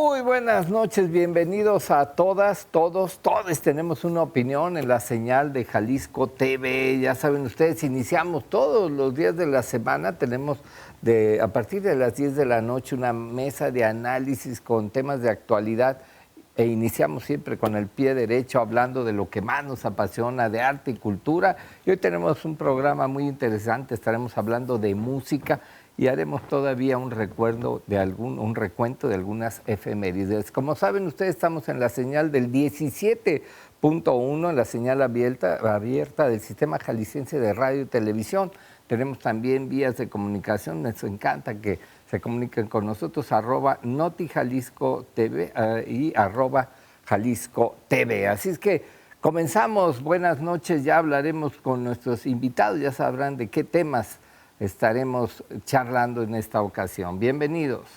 Muy buenas noches, bienvenidos a todas, todos tenemos una opinión en la señal de Jalisco TV. Ya saben ustedes, iniciamos todos los días de la semana, tenemos a partir de las 10 de la noche una mesa de análisis con temas de actualidad e iniciamos siempre con el pie derecho hablando de lo que más nos apasiona, de arte y cultura. Y hoy tenemos un programa muy interesante, estaremos hablando de música y haremos todavía un recuento de algunas efemérides. Como saben ustedes, estamos en la señal del 17.1, en la señal abierta del Sistema Jalisciense de Radio y Televisión. Tenemos también vías de comunicación, nos encanta que se comuniquen con nosotros, @NotiJaliscoTV y @JaliscoTV. Así es que comenzamos, buenas noches, ya hablaremos con nuestros invitados, ya sabrán de qué temas estaremos charlando en esta ocasión. Bienvenidos.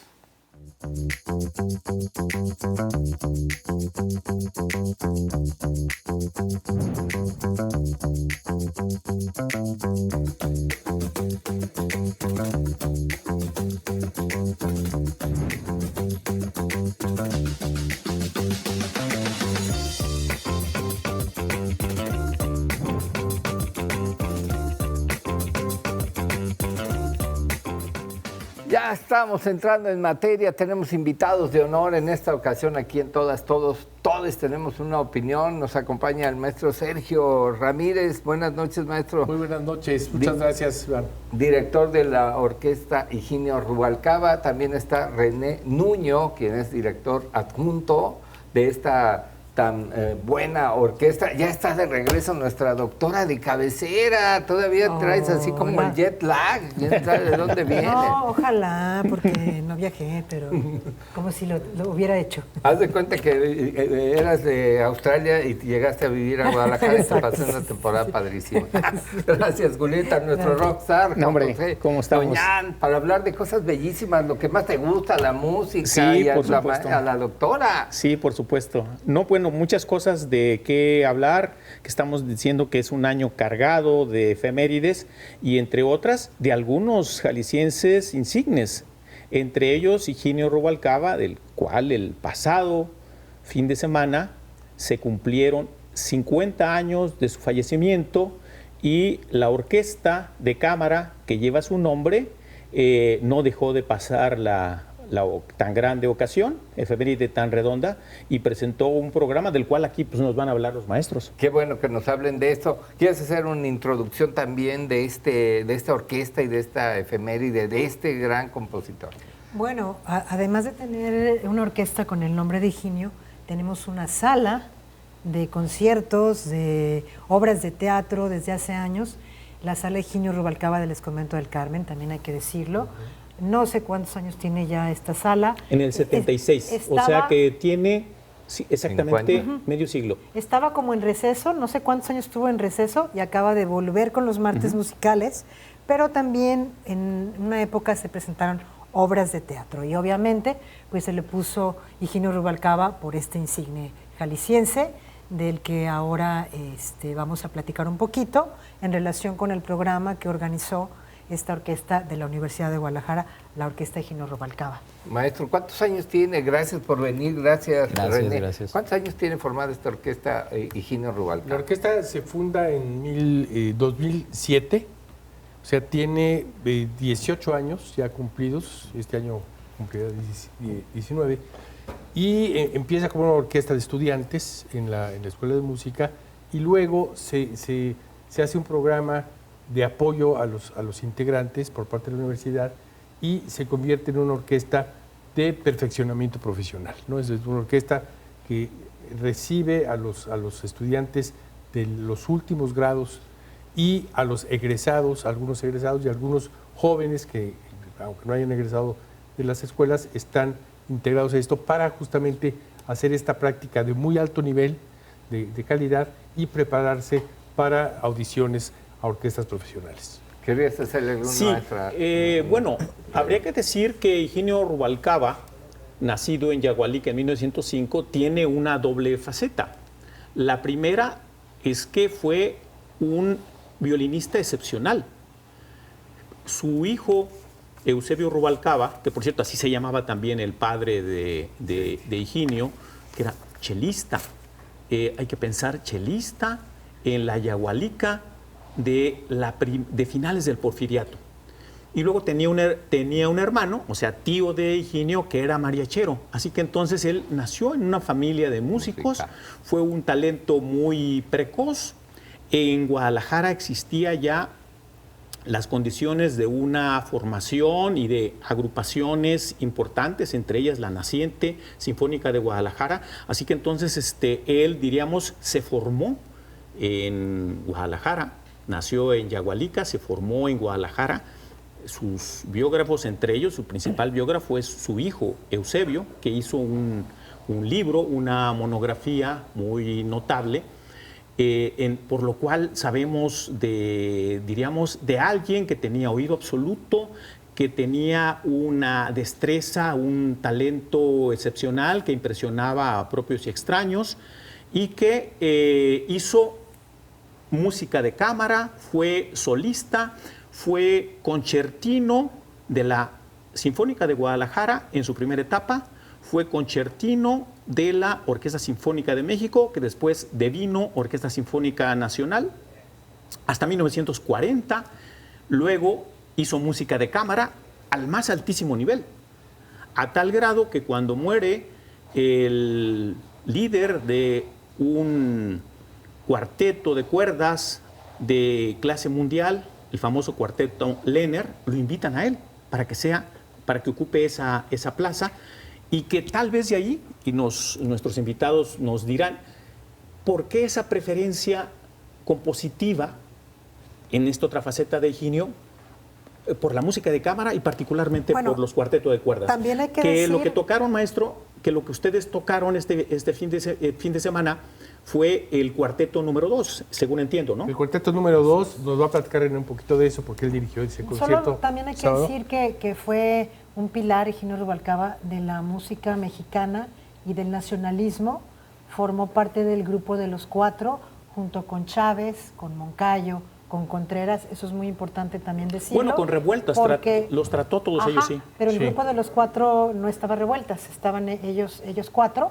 Ya estamos entrando en materia, tenemos invitados de honor en esta ocasión aquí en Todos tenemos una opinión. Nos acompaña el maestro Sergio Ramírez. Buenas noches, maestro. Muy buenas noches, muchas gracias, Iván. Director de la Orquesta Higinio Rubalcaba. También está René Nuño, quien es director adjunto de esta tan buena orquesta. Ya está de regreso nuestra doctora de cabecera. Todavía traes así como el jet lag. ¿Quién sabe de dónde viene? No, ojalá, porque no viajé, pero como si lo hubiera hecho. Haz de cuenta que eras de Australia y llegaste a vivir a Guadalajara y te pasó una temporada padrísima. Gracias, Julieta, nuestro rockstar. No, hombre, ¿cómo estamos? Doñán, para hablar de cosas bellísimas, lo que más te gusta, la música, sí, y por supuesto. A la doctora. Sí, por supuesto. No, bueno, muchas cosas de qué hablar, que estamos diciendo que es un año cargado de efemérides y entre otras de algunos jaliscienses insignes, entre ellos Higinio Rubalcaba, del cual el pasado fin de semana se cumplieron 50 años de su fallecimiento y la orquesta de cámara que lleva su nombre no dejó de pasar la tan grande ocasión, efeméride tan redonda, y presentó un programa del cual aquí pues, nos van a hablar los maestros. Qué bueno que nos hablen de esto. ¿Quieres hacer una introducción también de esta orquesta y de esta efeméride, de este gran compositor? Bueno, además de tener una orquesta con el nombre de Higinio, tenemos una sala de conciertos, de obras de teatro desde hace años, la sala Higinio Rubalcaba del Convento del Carmen, también hay que decirlo. No sé cuántos años tiene ya esta sala. En el 76, o sea que tiene exactamente medio siglo. Estaba como en receso, no sé cuántos años estuvo en receso y acaba de volver con los martes musicales, pero también en una época se presentaron obras de teatro y obviamente pues se le puso Higinio Rubalcaba por este insigne jalisciense del que ahora vamos a platicar un poquito en relación con el programa que organizó esta orquesta de la Universidad de Guadalajara, la Orquesta Higinio Rubalcaba. Maestro, ¿cuántos años tiene? Gracias por venir, gracias René. Gracias. ¿Cuántos años tiene formada esta orquesta Higinio Rubalcaba? La orquesta se funda en 2007, o sea, tiene 18 años ya cumplidos, este año cumplirá 19, y empieza como una orquesta de estudiantes en la Escuela de Música, y luego se hace un programa de apoyo a los integrantes por parte de la universidad y se convierte en una orquesta de perfeccionamiento profesional, ¿no? Es una orquesta que recibe a los estudiantes de los últimos grados y a los egresados, algunos egresados y algunos jóvenes que, aunque no hayan egresado de las escuelas, están integrados a esto para justamente hacer esta práctica de muy alto nivel de calidad y prepararse para audiciones a orquestas profesionales. ¿Querías hacerle alguna maestra? Bueno, habría que decir que Higinio Rubalcaba, nacido en Yagualica en 1905, tiene una doble faceta. La primera es que fue un violinista excepcional. Su hijo Eusebio Rubalcaba, que por cierto así se llamaba también el padre de Higinio, que era chelista. Hay que pensar, chelista en la Yagualica de finales del Porfiriato. Y luego tenía un hermano, o sea, tío de Higinio, que era mariachero. Así que entonces él nació en una familia de músicos, fue un talento muy precoz. En Guadalajara existía ya las condiciones de una formación y de agrupaciones importantes, entre ellas la naciente Sinfónica de Guadalajara. Así que entonces él, diríamos, se formó en Guadalajara, nació en Yagualica, se formó en Guadalajara. Sus biógrafos, entre ellos, su principal biógrafo es su hijo Eusebio, que hizo un libro, una monografía muy notable, por lo cual sabemos diríamos, de alguien que tenía oído absoluto, que tenía una destreza, un talento excepcional que impresionaba a propios y extraños, y que hizo música de cámara, fue solista, fue concertino de la Sinfónica de Guadalajara en su primera etapa, fue concertino de la Orquesta Sinfónica de México, que después devino Orquesta Sinfónica Nacional, hasta 1940. Luego hizo música de cámara al más altísimo nivel, a tal grado que cuando muere el líder de un cuarteto de cuerdas de clase mundial, el famoso cuarteto Lehner, lo invitan a él para que ocupe esa plaza, y que tal vez de ahí, y nuestros invitados nos dirán, ¿por qué esa preferencia compositiva en esta otra faceta de Higinio por la música de cámara y particularmente por los cuartetos de cuerdas? También hay que decir... lo que tocaron, maestro, que lo que ustedes tocaron este fin de semana fue el cuarteto número 2, según entiendo, ¿no? El cuarteto número 2 nos va a platicar en un poquito de eso, porque él dirigió ese concierto. Solo también hay que decir que fue un pilar, Higinio Rubalcaba, de la música mexicana y del nacionalismo. Formó parte del grupo de los 4, junto con Chávez, con Moncayo, con Contreras. Eso es muy importante también decirlo. Bueno, con Revueltas, los trató todos ellos, sí. Pero el grupo de los 4 no estaba Revueltas, estaban ellos 4,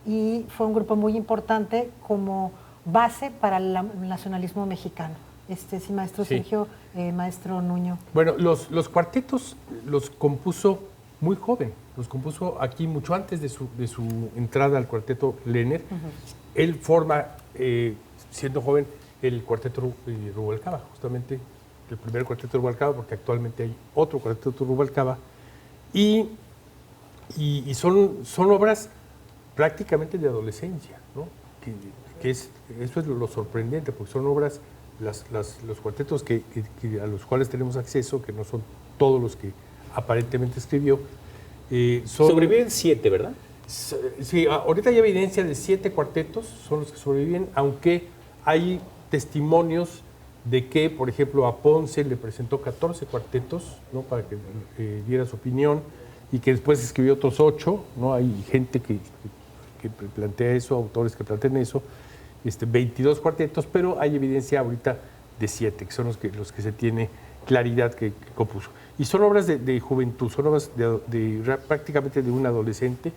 y fue un grupo muy importante como base para el nacionalismo mexicano. Sí, maestro Sergio, maestro Nuño. Bueno, los cuartetos los compuso muy joven, los compuso aquí mucho antes de su entrada al cuarteto Lehner. Él forma, siendo joven, el cuarteto Rubalcaba, justamente el primer cuarteto Rubalcaba, porque actualmente hay otro cuarteto Rubalcaba, y son obras prácticamente de adolescencia, ¿no? Eso es lo sorprendente, porque son obras, los cuartetos a los cuales tenemos acceso, que no son todos los que aparentemente escribió. Sobreviven 7, ¿verdad? Sí, ahorita hay evidencia de 7 cuartetos, son los que sobreviven, aunque hay testimonios de que, por ejemplo, a Ponce le presentó 14 cuartetos, ¿no?, para que diera su opinión, y que después escribió otros 8, ¿no? Hay gente que plantea eso, autores que plantean eso, 22 cuartetos, pero hay evidencia ahorita de 7, que son los que se tiene claridad que compuso. Y son obras de juventud, son obras prácticamente de un adolescente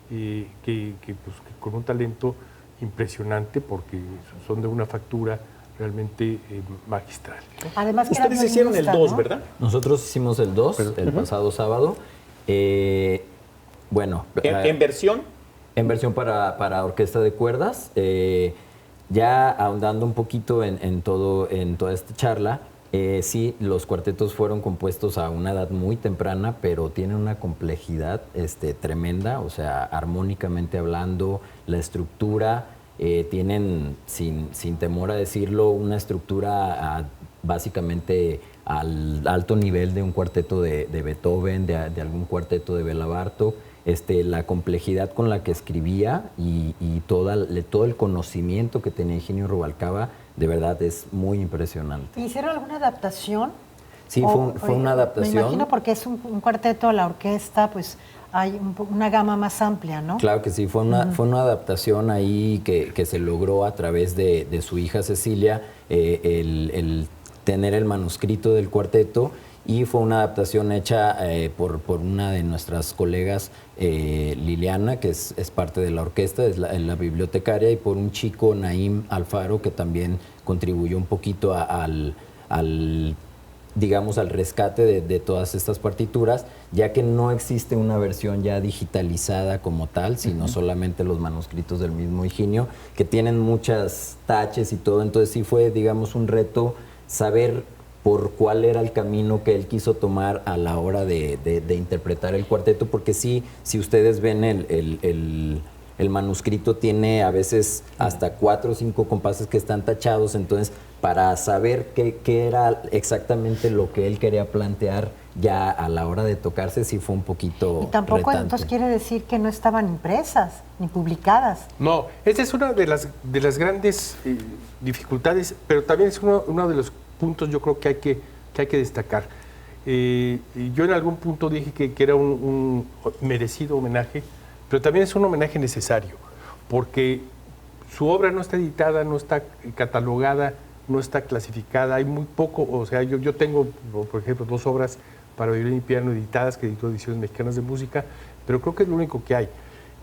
que con un talento impresionante, porque son de una factura realmente magistral. Además, que ustedes hicieron el 2, ¿no? ¿Verdad? Nosotros hicimos el 2 el pasado sábado. Bueno, ¿En versión? En versión para orquesta de cuerdas. Ya ahondando un poquito en toda esta charla, sí, los cuartetos fueron compuestos a una edad muy temprana, pero tienen una complejidad tremenda, o sea, armónicamente hablando, la estructura, tienen, sin temor a decirlo, una estructura básicamente al alto nivel de un cuarteto de Beethoven, de algún cuarteto de Béla Bartók. La complejidad con la que escribía y todo el conocimiento que tenía Higinio Rubalcaba, de verdad es muy impresionante. ¿Hicieron alguna adaptación? Sí, fue una adaptación. Me imagino, porque es un cuarteto, la orquesta, pues hay una gama más amplia, ¿no? Claro que sí, fue una adaptación ahí que se logró a través de su hija Cecilia, el tener el manuscrito del cuarteto y fue una adaptación hecha por una de nuestras colegas, Liliana, que es parte de la orquesta, es la bibliotecaria, y por un chico, Naim Alfaro, que también contribuyó un poquito al digamos, al rescate de todas estas partituras, ya que no existe una versión ya digitalizada como tal, sino solamente los manuscritos del mismo Higinio, que tienen muchas taches y todo. Entonces sí fue, digamos, un reto saber por cuál era el camino que él quiso tomar a la hora de interpretar el cuarteto, porque sí, si ustedes ven el manuscrito, tiene a veces hasta 4 o 5 compases que están tachados. Entonces, para saber qué era exactamente lo que él quería plantear ya a la hora de tocarse, sí fue un poquito Y tampoco retante. entonces quiere decir que no estaban impresas ni publicadas. No, esa es una de las grandes dificultades, pero también es uno de los puntos yo creo que hay que destacar. Yo en algún punto dije que era un merecido homenaje, pero también es un homenaje necesario, porque su obra no está editada, no está catalogada, no está clasificada, hay muy poco. O sea, yo tengo, por ejemplo, 2 obras para violín y piano editadas que editó Ediciones Mexicanas de Música, pero creo que es lo único que hay.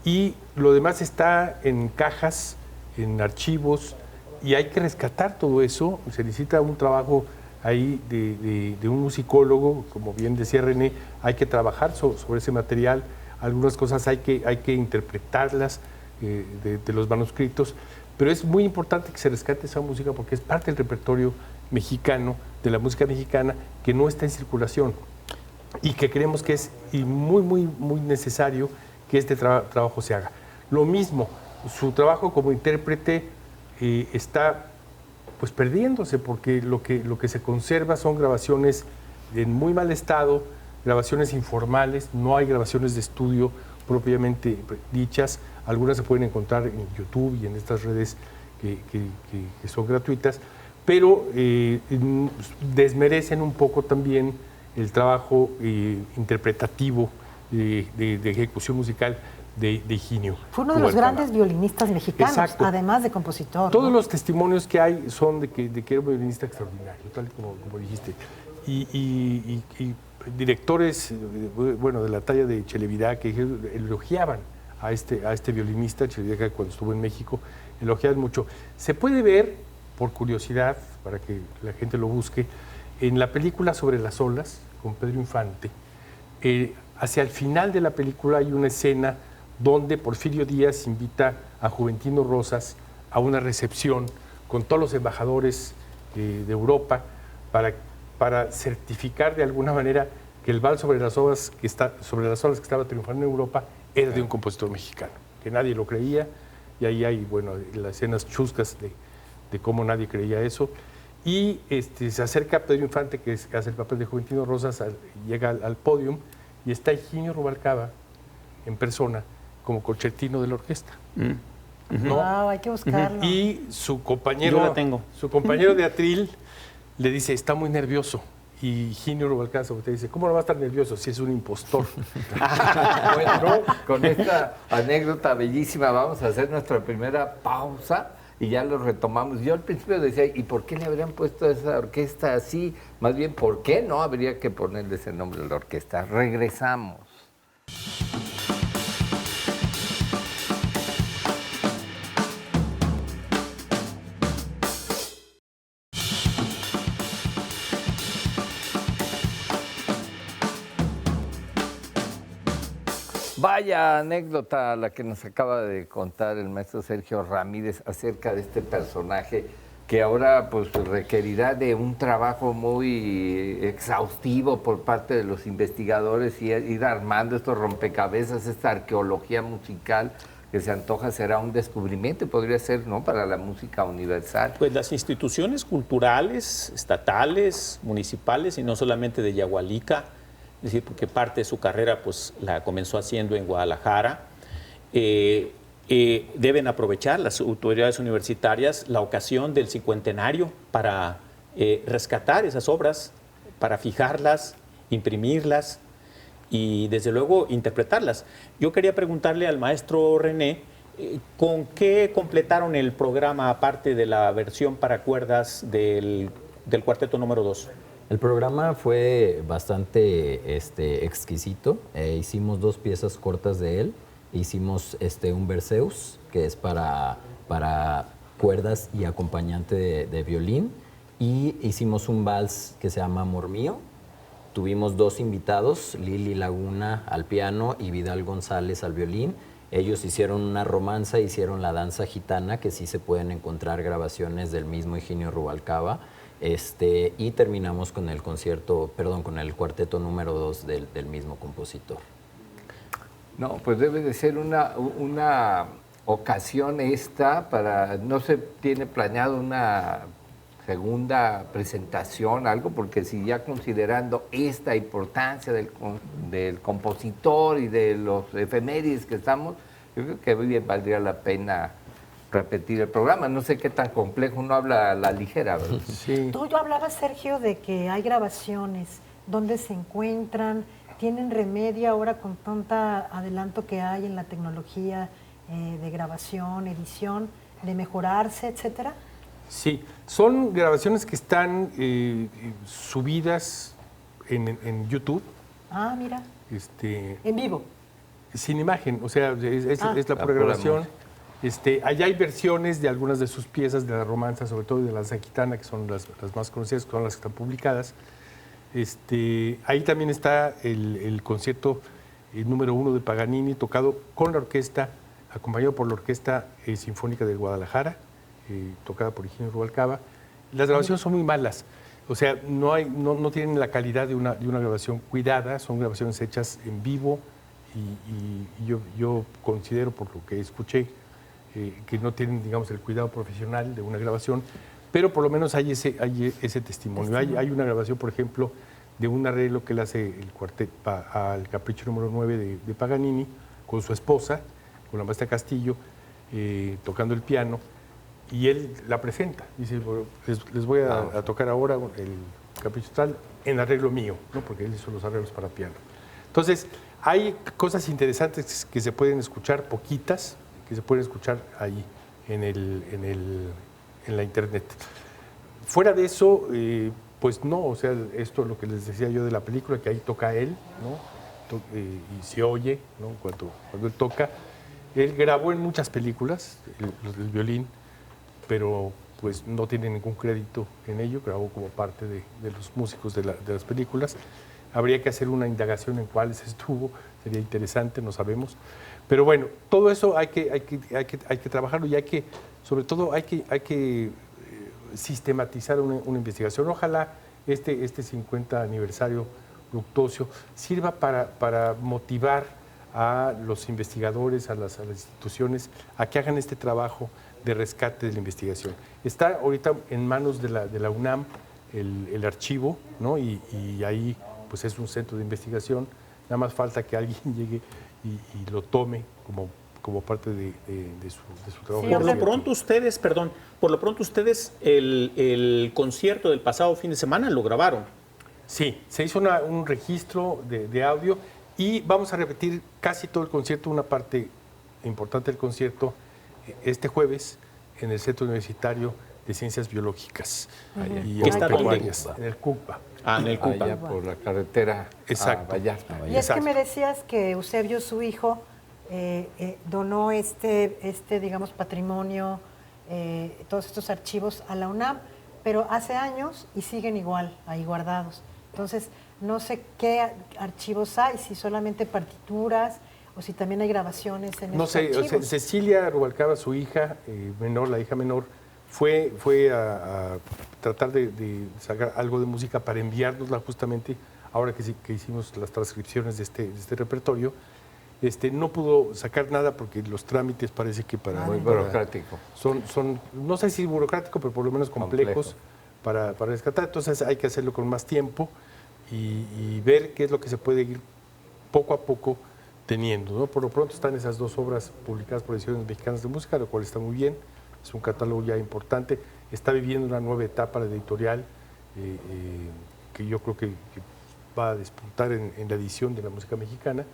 Y lo demás está en cajas, en archivos, y hay que rescatar todo eso. Se necesita un trabajo ahí de un musicólogo, como bien decía René, hay que trabajar sobre ese material. Algunas cosas hay que interpretarlas de los manuscritos, pero es muy importante que se rescate esa música porque es parte del repertorio mexicano, de la música mexicana, que no está en circulación y que creemos que es muy necesario que este trabajo se haga. Lo mismo, su trabajo como intérprete está pues perdiéndose, porque lo que se conserva son grabaciones en muy mal estado, grabaciones informales, no hay grabaciones de estudio propiamente dichas. Algunas se pueden encontrar en YouTube y en estas redes que son gratuitas, pero desmerecen un poco también el trabajo interpretativo de ejecución musical de Higinio. Fue uno de los grandes violinistas mexicanos, Exacto. además de compositor. Todos ¿no? los testimonios que hay son de que era un violinista extraordinario, tal como dijiste. Y directores, bueno, de la talla de Chelevidá, que elogiaban a este violinista, Chelevidá, cuando estuvo en México, elogiaban mucho. Se puede ver, por curiosidad, para que la gente lo busque, en la película Sobre las olas, con Pedro Infante. Hacia el final de la película hay una escena donde Porfirio Díaz invita a Juventino Rosas a una recepción con todos los embajadores de Europa para certificar de alguna manera que el vals sobre las olas que estaba triunfando en Europa era de un compositor mexicano, que nadie lo creía, y ahí hay, bueno, las escenas chuscas de cómo nadie creía eso. Y se acerca Pedro Infante, que hace el papel de Juventino Rosas, llega al podium, y está Higinio Rubalcaba en persona como concertino de la orquesta. ¿No? Wow, hay que buscarlo. Y su compañero, Yo la tengo. Su compañero de atril le dice, está muy nervioso. Y Higinio Rubalcaba te dice, ¿cómo no va a estar nervioso si es un impostor? Bueno, con esta anécdota bellísima vamos a hacer nuestra primera pausa y ya lo retomamos. Yo al principio decía, ¿y por qué le habrían puesto a esa orquesta así? Más bien, ¿por qué no habría que ponerle ese nombre a la orquesta? Regresamos. Vaya anécdota la que nos acaba de contar el maestro Sergio Ramírez acerca de este personaje que ahora pues requerirá de un trabajo muy exhaustivo por parte de los investigadores y ir armando estos rompecabezas, esta arqueología musical que se antoja será un descubrimiento y podría ser, ¿no?, para la música universal. Pues las instituciones culturales, estatales, municipales y no solamente de Yahualica, es decir, porque parte de su carrera pues la comenzó haciendo en Guadalajara, deben aprovechar las autoridades universitarias la ocasión del cincuentenario para rescatar esas obras, para fijarlas, imprimirlas y desde luego interpretarlas. Yo quería preguntarle al maestro René, ¿con qué completaron el programa aparte de la versión para cuerdas del cuarteto número 2? El programa fue bastante exquisito. Hicimos 2 piezas cortas de él. Hicimos un Berceus, que es para cuerdas y acompañante de violín. Y hicimos un vals que se llama Amor Mío. Tuvimos 2 invitados, Lili Laguna al piano y Vidal González al violín. Ellos hicieron una romanza, hicieron la danza gitana, que sí se pueden encontrar grabaciones del mismo Higinio Rubalcaba. Y terminamos con el con el cuarteto número 2 del mismo compositor. No, pues debe de ser una ocasión no se tiene planeado una segunda presentación, algo, porque si ya considerando esta importancia del compositor y de los efemérides que estamos, yo creo que bien valdría la pena repetir el programa. No sé qué tan complejo, uno habla a la ligera, ¿verdad? Sí. Tú hablabas, Sergio, de que hay grabaciones, dónde se encuentran, tienen remedio ahora con tanta adelanto que hay en la tecnología de grabación, edición, de mejorarse, etcétera. Sí, son grabaciones que están subidas en YouTube. Ah, mira, Este, en vivo. sin imagen, o sea, es la pura pura grabación. Allá hay versiones de algunas de sus piezas, de la romanza, sobre todo de la danza gitana, que son las más conocidas, que son las que están publicadas. Ahí también está el concierto número 1 de Paganini, tocado con la orquesta, acompañado por la Orquesta Sinfónica de Guadalajara, tocada por Higinio Rubalcaba. Las grabaciones son muy malas, o sea, no tienen la calidad de una grabación cuidada, son grabaciones hechas en vivo y yo considero, por lo que escuché, que no tienen, digamos, el cuidado profesional de una grabación, pero por lo menos hay ese testimonio. Hay una grabación, por ejemplo, de un arreglo que le hace el cuarteto al Capricho número 9 de Paganini, con su esposa, con la maestra Castillo, tocando el piano, y él la presenta. Dice, les voy a tocar ahora el Capricho tal en arreglo mío, ¿no? Porque él hizo los arreglos para piano. Entonces, hay cosas interesantes que se pueden escuchar, poquitas, que se pueden escuchar ahí en la internet. Fuera de eso, pues no, o sea, esto es lo que les decía yo de la película, que ahí toca él, ¿no? Y se oye, ¿no? Cuando él toca. Él grabó en muchas películas el violín, pero pues no tiene ningún crédito en ello, grabó como parte de los músicos de las películas. Habría que hacer una indagación en cuáles estuvo, sería interesante, no sabemos. Pero bueno, todo eso hay que trabajarlo y sobre todo hay que sistematizar una investigación. Ojalá este 50 aniversario luctuoso sirva para motivar a los investigadores, a las instituciones, a que hagan este trabajo de rescate de la investigación. Está ahorita en manos de la UNAM el archivo, ¿no? Y ahí pues es un centro de investigación. Nada más falta que alguien llegue y lo tome como parte de su trabajo. Sí, Por lo pronto ustedes el concierto del pasado fin de semana lo grabaron. Sí, se hizo un registro de audio y vamos a repetir casi todo el concierto, una parte importante del concierto, este jueves en el Centro Universitario de Ciencias Biológicas. Y ¿Qué está dónde? en el CUCBA. En el CUPA. Allá por la carretera Exacto. a Vallarta. Y es que Exacto. me decías que Eusebio, su hijo, donó digamos, patrimonio, todos estos archivos a la UNAM, pero hace años y siguen igual, ahí guardados. Entonces, no sé qué archivos hay, si solamente partituras o si también hay grabaciones en No esos sé, archivos. o sea, Cecilia Rubalcaba, su hija menor, la hija menor, fue a tratar de sacar algo de música para enviárnosla justamente ahora que hicimos las transcripciones de este repertorio. No pudo sacar nada porque los trámites parece que Muy burocrático. son no sé si burocrático, pero por lo menos complejos para rescatar. Entonces hay que hacerlo con más tiempo y ver qué es lo que se puede ir poco a poco teniendo, ¿no? Por lo pronto están esas 2 obras publicadas por Ediciones Mexicanas de Música, lo cual está muy bien. Es un catálogo ya importante. Está viviendo una nueva etapa la editorial que yo creo que va a despuntar en la edición de la música mexicana,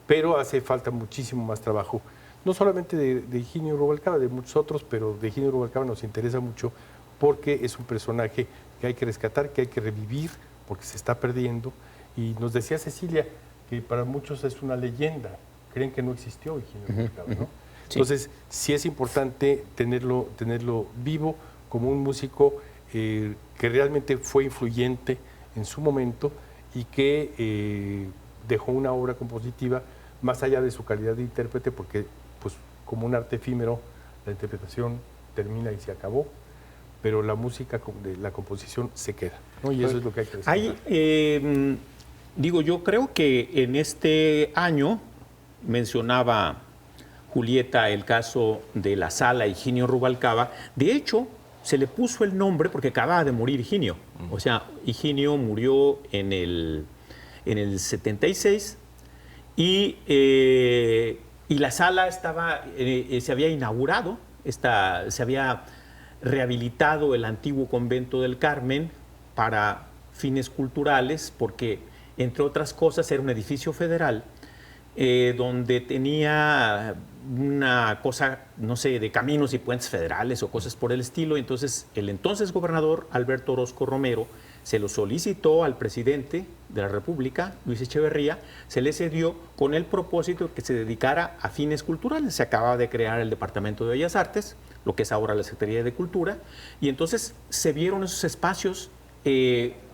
pero hace falta muchísimo más trabajo, no solamente de Higinio Rubalcaba, de muchos otros, pero de Higinio Rubalcaba nos interesa mucho porque es un personaje que hay que rescatar, que hay que revivir, porque se está perdiendo. Y nos decía Cecilia que para muchos es una leyenda, creen que no existió Higinio Rubalcaba, ¿no? Sí. Entonces, sí es importante tenerlo vivo como un músico que realmente fue influyente en su momento y que dejó una obra compositiva más allá de su calidad de intérprete, porque pues como un arte efímero, la interpretación termina y se acabó, pero la música de la composición se queda, ¿no? Y eso es lo que hay que rescatar. Yo creo que en este año mencionaba Julieta el caso de la sala Higinio Rubalcaba. De hecho, se le puso el nombre porque acababa de morir Higinio. O sea, Higinio murió en el 76 y la sala se había inaugurado, se había rehabilitado el antiguo convento del Carmen para fines culturales, porque, entre otras cosas, era un edificio federal donde tenía una cosa, no sé, de caminos y puentes federales o cosas por el estilo. Entonces, el entonces gobernador Alberto Orozco Romero se lo solicitó al presidente de la República, Luis Echeverría, se le cedió con el propósito de que se dedicara a fines culturales. Se acababa de crear el Departamento de Bellas Artes, lo que es ahora la Secretaría de Cultura, y entonces se vieron esos espacios,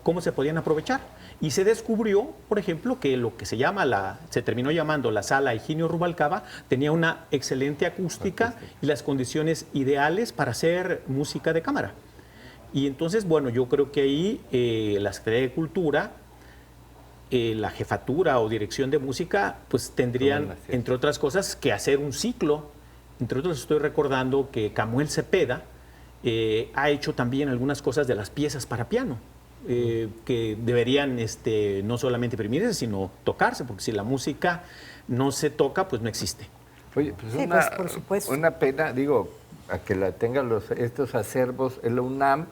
cómo se podían aprovechar. Y se descubrió, por ejemplo, que lo que se terminó llamando la sala Higinio Rubalcaba tenía una excelente acústica y las condiciones ideales para hacer música de cámara. Y entonces, bueno, yo creo que ahí la Secretaría de Cultura, la jefatura o dirección de música, pues tendrían, entre otras cosas, que hacer un ciclo. Entre otros, estoy recordando que Camuel Cepeda ha hecho también algunas cosas de las piezas para piano. Que deberían no solamente imprimirse, sino tocarse, porque si la música no se toca, pues no existe. Oye, pues Sí, pues, por supuesto. una pena, digo, a que la tengan estos acervos en la UNAM,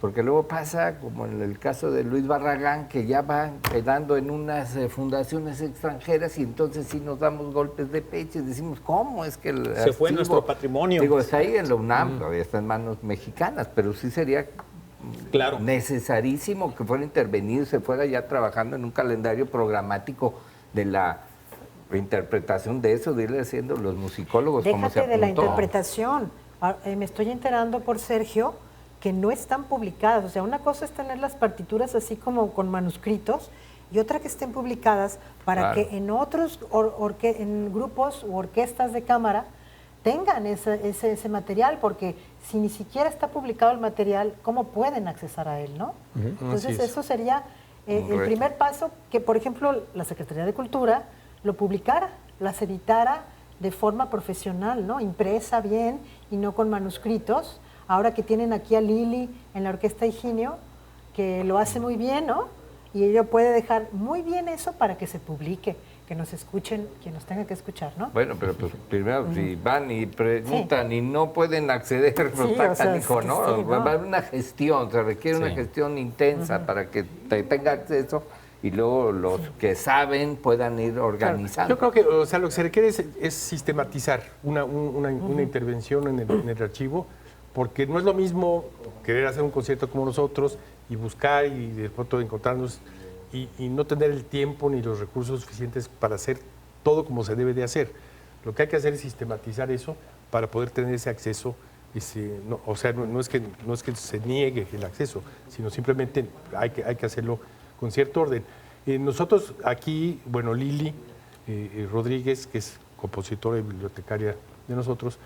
porque luego pasa, como en el caso de Luis Barragán, que ya van quedando en unas fundaciones extranjeras y entonces sí nos damos golpes de pecho y decimos, ¿cómo es que el Se fue archivo, nuestro patrimonio? Digo, está ahí en la UNAM, todavía está en manos mexicanas, pero sí sería Claro. necesarísimo que fuera intervenido, se fuera ya trabajando en un calendario programático de la interpretación de eso, de irle haciendo los musicólogos como se Déjate de la apuntó. interpretación. Me estoy enterando por Sergio que no están publicadas. O sea, una cosa es tener las partituras así como con manuscritos y otra que estén publicadas para Claro. que en otros en grupos u orquestas de cámara tengan ese material, porque si ni siquiera está publicado el material, ¿cómo pueden accesar a él, no? Entonces Así es. eso sería el Correcto. primer paso, que por ejemplo la Secretaría de Cultura lo publicara, las editara de forma profesional, ¿no? Impresa bien y no con manuscritos. Ahora que tienen aquí a Lili en la Orquesta Higinio, que lo hace muy bien, ¿no? Y ella puede dejar muy bien eso para que se publique, que nos escuchen, quien nos tenga que escuchar, ¿no? Bueno, pero pues primero si van y preguntan y no pueden acceder, pues Sí, está o sea, canijo, es que ¿no? sí, ¿no? Va a haber una gestión, se requiere una Sí. gestión intensa para que tenga acceso y luego los que saben puedan ir organizando. Yo creo que, o sea, lo que se requiere es sistematizar una intervención en el archivo, porque no es lo mismo querer hacer un concierto como nosotros y buscar y de pronto encontrarnos y no tener el tiempo ni los recursos suficientes para hacer todo como se debe de hacer. Lo que hay que hacer es sistematizar eso para poder tener ese acceso. O sea, no es que se niegue el acceso, sino simplemente hay que hacerlo con cierto orden. Nosotros aquí, bueno, Lili Rodríguez, que es compositora y bibliotecaria de nosotros,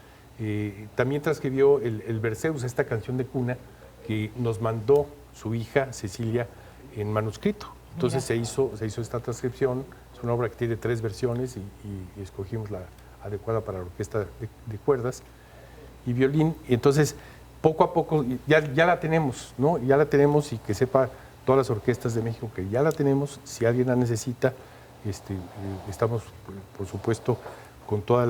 también transcribió el Berceus, esta canción de cuna que nos mandó su hija Cecilia en manuscrito. Entonces se hizo esta transcripción, es una obra que tiene 3 versiones y escogimos la adecuada para la orquesta de cuerdas y violín. Y entonces, poco a poco, ya la tenemos, ¿no? Ya la tenemos, y que sepa todas las orquestas de México que ya la tenemos. Si alguien la necesita, estamos, por supuesto, con toda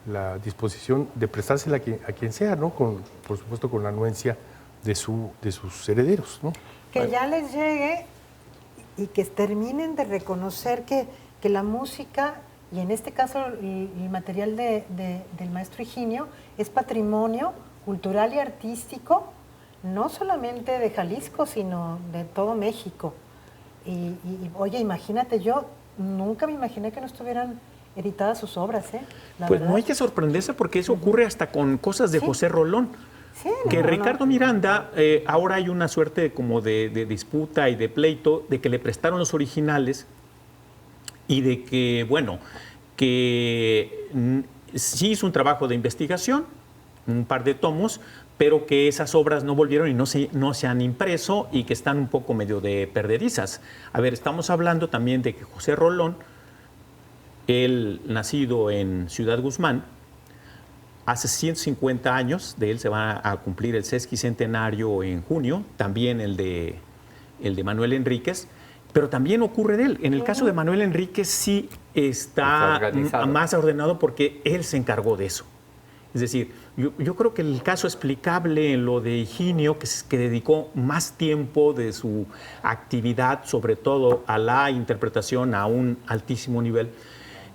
la disposición de prestársela a quien sea, ¿no? Por supuesto, con la anuencia de sus herederos, ¿no? Que ya les llegue y que terminen de reconocer que la música, y en este caso el material del maestro Higinio, es patrimonio cultural y artístico no solamente de Jalisco, sino de todo México. Oye, imagínate, yo nunca me imaginé que no estuvieran editadas sus obras, ¿eh? La Pues verdad. no hay que sorprenderse porque eso ocurre hasta con cosas de Sí. José Rolón. Sí, Que no, Ricardo no. Miranda, ahora hay una suerte como de disputa y de pleito de que le prestaron los originales y de que, bueno, que sí hizo un trabajo de investigación, un par de tomos, pero que esas obras no volvieron y no se han impreso y que están un poco medio de perdedizas. A ver, estamos hablando también de que José Rolón, él nacido en Ciudad Guzmán, hace 150 años, de él se va a cumplir el sesquicentenario en junio, también el de Manuel Enríquez, pero también ocurre de él. En el caso de Manuel Enríquez sí está más ordenado porque él se encargó de eso. Es decir, yo creo que el caso explicable en lo de Higinio, que dedicó más tiempo de su actividad, sobre todo a la interpretación a un altísimo nivel.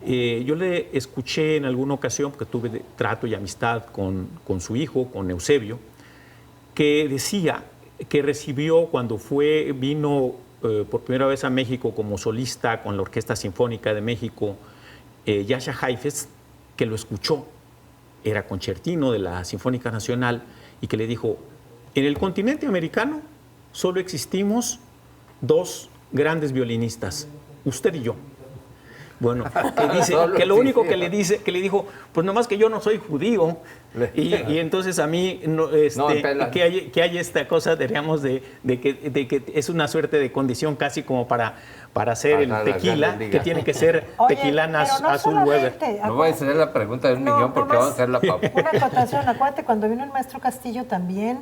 Yo le escuché en alguna ocasión, porque tuve trato y amistad con su hijo, con Eusebio, que decía que recibió cuando vino por primera vez a México como solista con la Orquesta Sinfónica de México, Jascha Heifetz, que lo escuchó, era concertino de la Sinfónica Nacional, y que le dijo, en el continente americano solo existimos dos grandes violinistas, usted y yo. Bueno, que dice que lo único que le dijo, pues nomás que yo no soy judío, y entonces a mí que hay esta cosa, diríamos, de que es una suerte de condición casi como para hacer el tequila, que tiene que ser tequilana azul Weber. No voy a hacer la pregunta de un millón porque vamos a hacer la pausa. Una acotación, acuérdate, cuando vino el maestro Castillo también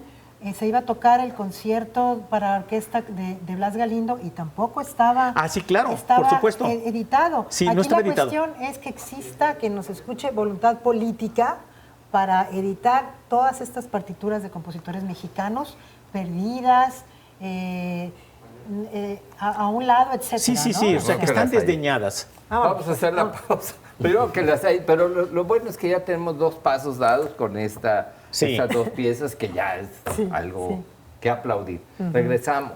se iba a tocar el concierto para orquesta de Blas Galindo y tampoco estaba... Ah, sí, claro, por supuesto. Editado. Sí, Aquí no estaba editado. La cuestión es que exista, que nos escuche voluntad política para editar todas estas partituras de compositores mexicanos perdidas, a un lado, etcétera. Sí, ¿no? o sea, que están desdeñadas. Vamos a hacer la pausa. Pero lo bueno es que ya tenemos 2 pasos dados con estas 2 piezas, que ya es algo que aplaudir. Regresamos.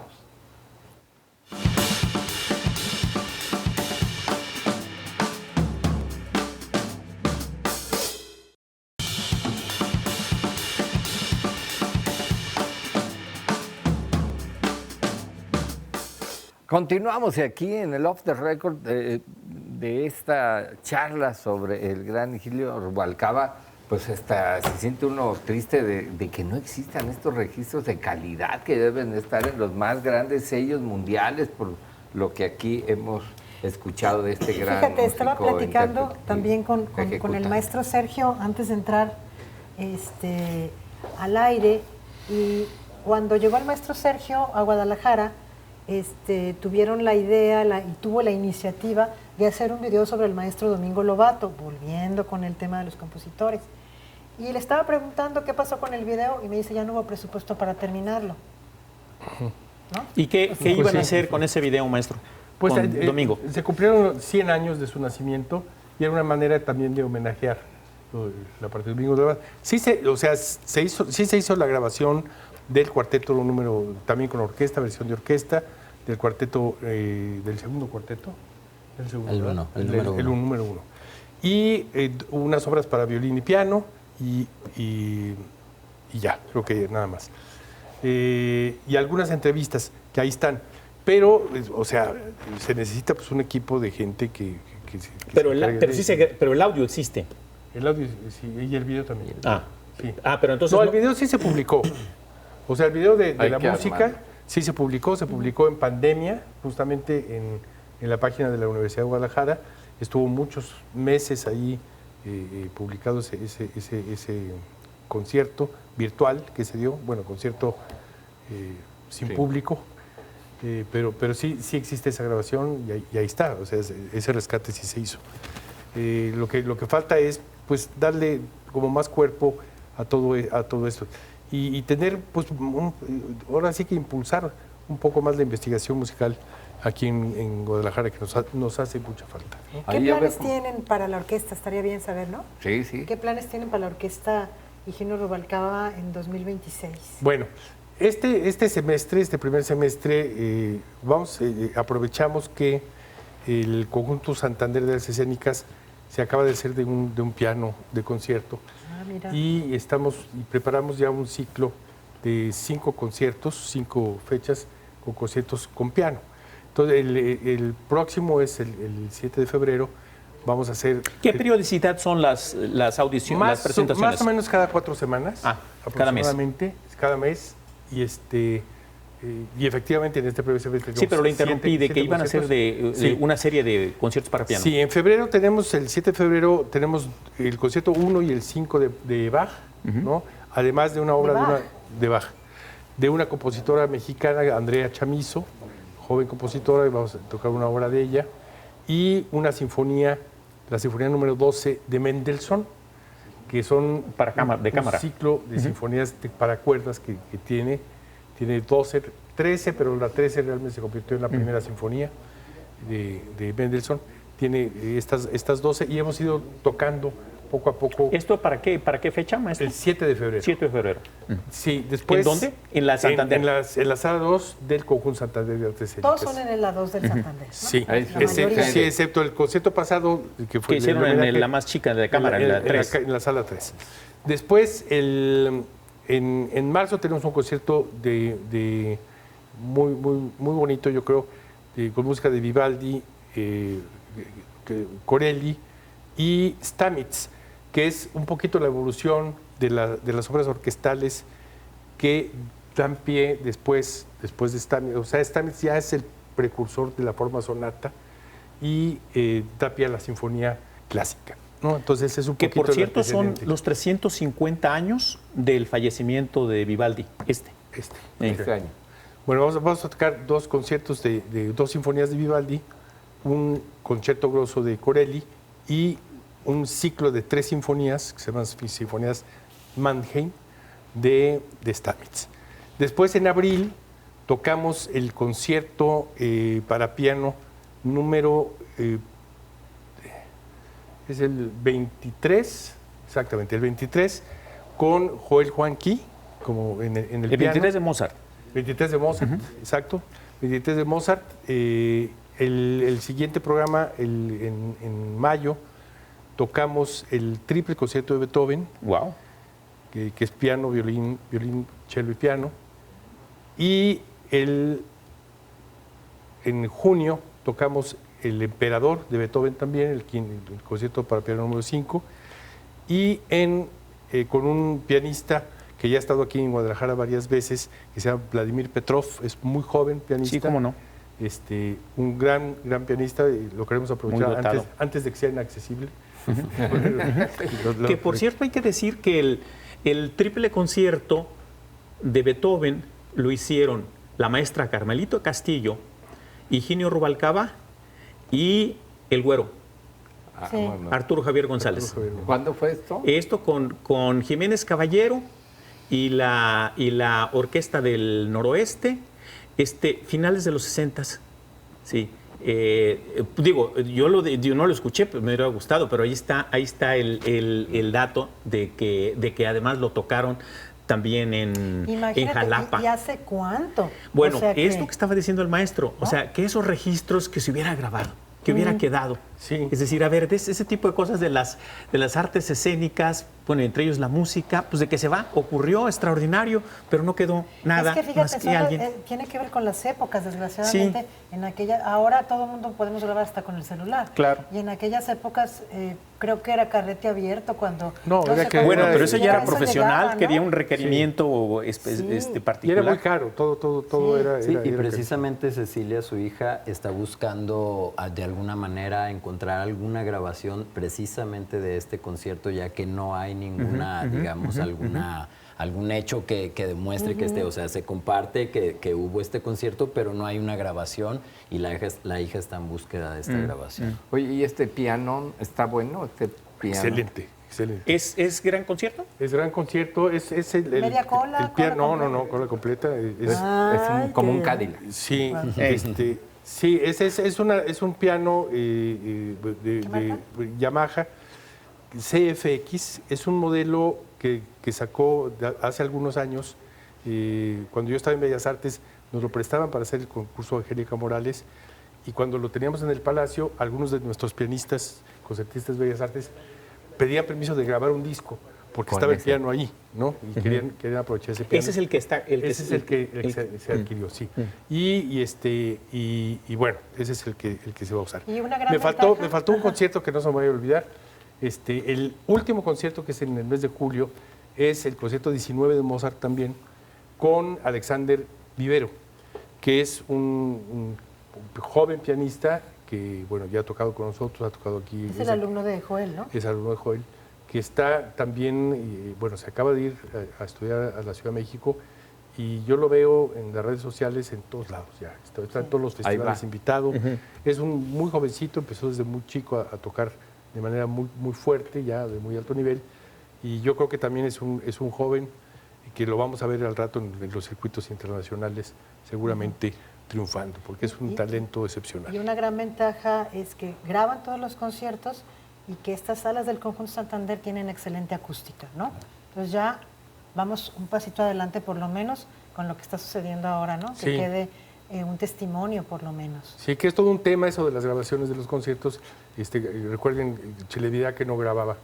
Continuamos aquí en el Off the Record de esta charla sobre el gran Higinio Rubalcaba. Pues hasta se siente uno triste de que no existan estos registros de calidad que deben estar en los más grandes sellos mundiales, por lo que aquí hemos escuchado de este gran Fíjate, estaba músico, platicando intérprete, también con el maestro Sergio antes de entrar al aire, y cuando llegó el maestro Sergio a Guadalajara, tuvieron la idea y tuvo la iniciativa de hacer un video sobre el maestro Domingo Lobato, volviendo con el tema de los compositores. Y le estaba preguntando qué pasó con el video y me dice, ya no hubo presupuesto para terminarlo. ¿No? ¿Y qué iban a hacer con ese video, maestro? Pues con Domingo. Se cumplieron 100 años de su nacimiento y era una manera también de homenajear la parte de Domingo Lobato. Sí se hizo la grabación del cuarteto número, también con orquesta, versión de orquesta, del cuarteto, del segundo cuarteto. El número uno. Y unas obras para violín y piano y ya, creo que nada más. Y algunas entrevistas que ahí están. Pero, o sea, se necesita pues un equipo de gente que pero el audio existe. El audio, sí, y el video también. Sí. Pero entonces... No, el video sí se publicó. O sea, el video de la música armarlo. sí se publicó en pandemia, justamente en la página de la Universidad de Guadalajara. Estuvo muchos meses ahí publicado ese concierto virtual que se dio, bueno, concierto sin público, pero sí existe esa grabación y ahí está, o sea, ese rescate sí se hizo. Lo que falta es pues darle como más cuerpo a todo esto y tener pues ahora sí que impulsar un poco más la investigación musical aquí en Guadalajara, que nos hace mucha falta. ¿Qué planes tienen para la orquesta? Estaría bien saber, ¿no? Sí. ¿Qué planes tienen para la orquesta Higinio Rubalcaba en 2026? Bueno, Este semestre, este primer semestre, aprovechamos que el conjunto Santander de Artes Escénicas se acaba de hacer de un piano de concierto. Ah, mira. Y preparamos ya un ciclo de 5 conciertos, 5 fechas con conciertos con piano. Entonces, el próximo es el 7 de febrero. Vamos a hacer... ¿Qué periodicidad son las audiciones, las presentaciones? Más o menos cada 4 semanas. Cada mes. Aproximadamente, cada mes. Y efectivamente en este primer semestre... Sí, pero lo interrumpí, de que iban a hacer conciertos. de una serie de conciertos para piano. Sí, en febrero tenemos, el 7 de febrero, tenemos el concierto 1 y el 5 de Bach, ¿no? Además de una obra de Bach, de una compositora mexicana, Andrea Chamizo, joven compositora, y vamos a tocar una obra de ella, y una sinfonía, la sinfonía número 12 de Mendelssohn, que son Para de cámara. un ciclo de sinfonías para cuerdas que tiene 13, pero la 13 realmente se convirtió en la primera sinfonía de Mendelssohn. Tiene estas 12 y hemos ido tocando poco a poco. ¿Esto para qué fecha, maestro? El 7 de febrero. 7 de febrero. Sí, después... ¿En dónde? En la Santander. En la sala 2 del conjunto Santander de Artes Escénicas. Todos son en la 2 del Santander, ¿no? Sí, Ahí está. sí, excepto el concierto pasado que fue Que hicieron en la más chica de cámara, en la 3. En la sala 3. Después, en marzo tenemos un concierto muy bonito, yo creo, con música de Vivaldi, Corelli y Stamitz, que es un poquito la evolución de las obras orquestales que dan pie después de Stamitz. O sea, Stamitz ya es el precursor de la forma sonata y da pie a la sinfonía clásica, ¿no? Entonces es un Que poquito por cierto el son antecedente. los 350 años del fallecimiento de Vivaldi. Este año. Bueno, vamos a tocar 2 conciertos de 2 sinfonías de Vivaldi, un concierto grosso de Corelli y un ciclo de 3 sinfonías, que se llaman Sinfonías Mannheim, de Stamitz. Después, en abril, tocamos el concierto para piano número... es el 23, exactamente, el 23, con Joel Juanqui, como en el El piano. 23 de Mozart. 23 de Mozart, exacto. 23 de Mozart. El siguiente programa, en mayo, tocamos el triple concierto de Beethoven, Wow. que es piano, violín, cello y piano. Y en junio tocamos el Emperador de Beethoven también, el concierto para piano número 5. Y con un pianista que ya ha estado aquí en Guadalajara varias veces, que se llama Vladimir Petrov, es muy joven pianista. Sí, cómo no. Un gran pianista, y lo queremos Muy aprovechar dotado. antes de que sea inaccesible. Que por cierto hay que decir que el triple concierto de Beethoven lo hicieron la maestra Carmelito Castillo, Higinio Rubalcaba y el Güero, Sí. Bueno. Arturo Javier González. ¿Cuándo fue esto? Esto con Jiménez Caballero y la Orquesta del Noroeste, finales de los 60s. Sí. Yo no lo escuché, pues me hubiera gustado, pero ahí está el dato de que además lo tocaron también en Jalapa. ¿Y hace cuánto? Bueno, O sea es lo que estaba diciendo el maestro, o sea, que esos registros que se hubiera grabado, que hubiera quedado. Sí. Es decir, a ver, de ese tipo de cosas de las artes escénicas, bueno, entre ellos la música, pues de que se va, ocurrió extraordinario, pero no quedó nada Es que fíjate, más que alguien. tiene que ver con las épocas, desgraciadamente. Sí. Ahora todo el mundo podemos grabar hasta con el celular. Claro. Y en aquellas épocas creo que era carrete abierto cuando... No, era sé que cómo Bueno, era- pero eso ya era eso profesional, llegaba, ¿no? quería un requerimiento Y particular. era muy caro, todo Sí. era... Sí, era- y era precisamente Cecilia, su hija, está buscando de alguna manera encontrar alguna grabación precisamente de este concierto, ya que no hay ninguna, digamos, algún hecho que demuestre que o sea, se comparte que hubo este concierto, pero no hay una grabación y la hija está en búsqueda de esta grabación. Oye, ¿y este piano está bueno? Este piano. Excelente. ¿Es gran concierto? Es gran concierto, es el ¿Media cola, el piano, cola completa? no, cola completa. Como un Cadillac. Sí, sí, es un piano marca? de Yamaha CFX. Es un modelo que sacó hace algunos años Cuando yo estaba en Bellas Artes, nos lo prestaban para hacer el concurso Angélica Morales, y cuando lo teníamos en el Palacio, algunos de nuestros pianistas, concertistas de Bellas Artes, pedían permiso de grabar un disco, porque estaba el piano ahí, ¿no? Y querían aprovechar ese piano. Ese es el que está... Ese es el que se adquirió, sí. Y bueno, ese es el que se va a usar. Y una gran me faltó un Ajá. concierto que no se me vaya a olvidar. El último concierto, que es en el mes de julio, es el concierto 19 de Mozart también, con Alexander Vivero, que es un joven pianista que, bueno, ya ha tocado con nosotros, ha tocado aquí. Es el alumno de Joel, ¿no? Es alumno de Joel, que está también, bueno, se acaba de ir a estudiar a la Ciudad de México, y yo lo veo en las redes sociales en todos lados ya. Está en todos los festivales invitado. Es un muy jovencito, empezó desde muy chico a tocar de manera muy, muy fuerte, ya de muy alto nivel, y yo creo que también es un joven que lo vamos a ver al rato en los circuitos internacionales, seguramente triunfando, porque es un talento excepcional. Y una gran ventaja es que graban todos los conciertos y que estas salas del Conjunto Santander tienen excelente acústica, ¿no? Entonces ya vamos un pasito adelante por lo menos con lo que está sucediendo ahora, ¿no? Que Sí. quede un testimonio por lo menos. Sí, que es todo un tema eso de las grabaciones de los conciertos. Recuerden, Chelevida que no grababa.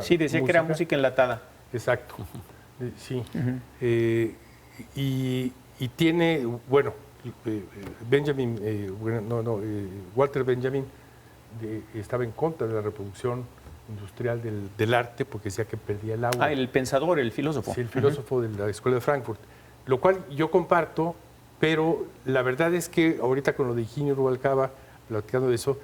Sí, decía que era música enlatada. Exacto. Sí. Y tiene, bueno, Walter Benjamin estaba en contra de la reproducción industrial del arte, porque decía que perdía el agua. El pensador, el filósofo. Sí, el filósofo de la Escuela de Frankfurt. Lo cual yo comparto, pero la verdad es que ahorita con lo de Higinio Rubalcaba, platicando de eso,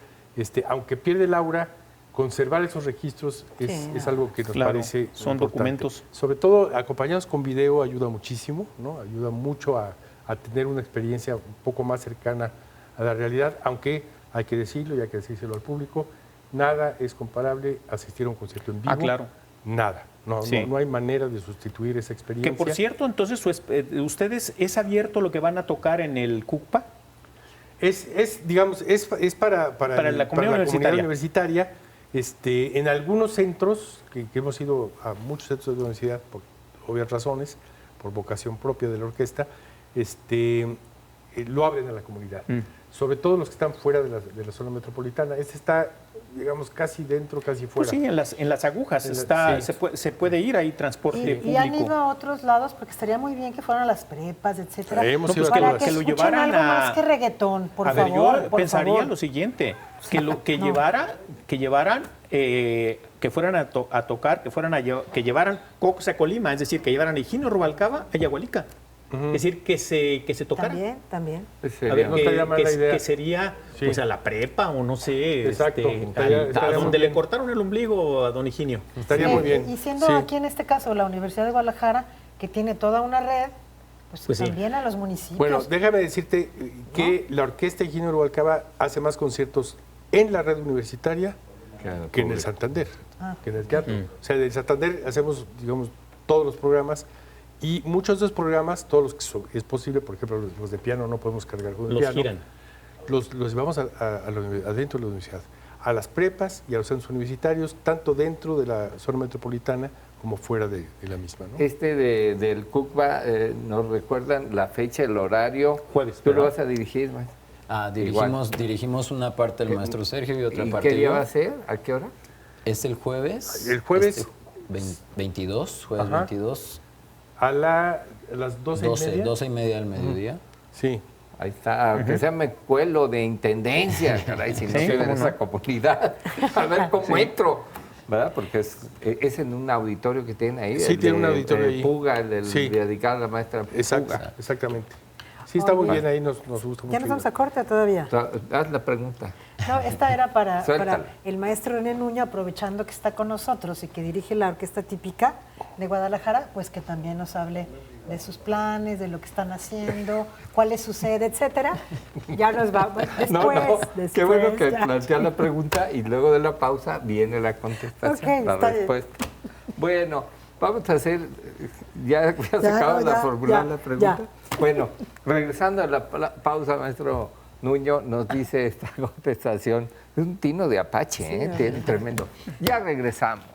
aunque pierde el aura, conservar esos registros es algo que nos parece son importante. documentos. Sobre todo acompañados con video ayuda muchísimo, ¿no? Ayuda mucho a tener una experiencia un poco más cercana a la realidad, aunque hay que decirlo y hay que decírselo al público, nada es comparable a asistir a un concierto en vivo. Claro. Nada. No hay manera de sustituir esa experiencia. Que por cierto, entonces, ¿ustedes es abierto lo que van a tocar en el CUCPA? Es para la comunidad universitaria. En algunos centros, que hemos ido a muchos centros de la universidad por obvias razones, por vocación propia de la orquesta, lo abren a la comunidad. Sobre todo los que están fuera de la zona metropolitana. Está, digamos, casi dentro, casi fuera. Pues sí, en las agujas sí. se puede ir, hay transporte público. Y han ido a otros lados, porque estaría muy bien que fueran a las prepas, etcétera. Hemos ido para a que lo escuchen llevaran algo a... más que reggaetón, por A ver, favor. yo por pensaría favor. lo siguiente, que fueran a tocar, que llevaran Cocos a Colima, es decir, que llevaran a Higinio Rubalcaba a Yagualica. Es decir, que se tocara. También. A ver, no estaría mal la idea. que sería pues a la prepa o no sé, Exacto. a donde le cortaron el ombligo a don Higinio. Estaría muy bien. Y siendo aquí en este caso la Universidad de Guadalajara, que tiene toda una red, pues también a los municipios. Bueno, déjame decirte que la Orquesta Higinio Rubalcaba hace más conciertos en la red universitaria que en el Santander, que en el teatro. O sea, en el Santander hacemos, digamos, todos los programas, y muchos de esos programas, todos los que es posible, por ejemplo, los de piano no podemos cargar con el piano. Giran. Los llevamos adentro de la universidad, a las prepas y a los centros universitarios, tanto dentro de la zona metropolitana como fuera de la misma, ¿no? Del CUCBA, ¿nos recuerdan la fecha, el horario? Jueves. ¿Tú lo vas a dirigir, maestro? Dirigimos una parte el maestro Sergio y otra parte ¿Qué día yo. va a ser? ¿A qué hora? Es el jueves. El jueves. 22, jueves Ajá. 22. A las 12:30. 12:30 del mediodía. Sí. Ahí está, aunque sea me cuelo de intendencia, caray, si no soy de esa comunidad. A ver cómo entro, ¿verdad? Porque es en un auditorio que tienen ahí. Sí, tiene un auditorio ahí. Puga, el Sí. dedicado a la maestra Puga. Exactamente. Sí, está muy Oye. bien ahí, nos gusta mucho. ¿Ya nos vamos a corte todavía? Haz la pregunta. No, esta era para Suéltala. el maestro René Nuño, aprovechando que está con nosotros y que dirige la orquesta típica de Guadalajara, pues que también nos hable de sus planes, de lo que están haciendo, cuál es su sede, etcétera. Ya nos vamos. Después, qué bueno que ya. plantea la pregunta y luego de la pausa viene la contestación, Ok, la está bien. respuesta. Bueno, vamos a hacer, ya se acaba de formular la pregunta. Bueno, regresando a la pausa, maestro Nuño nos dice esta contestación. Es un tino de Apache, tiene tremendo. Ya regresamos.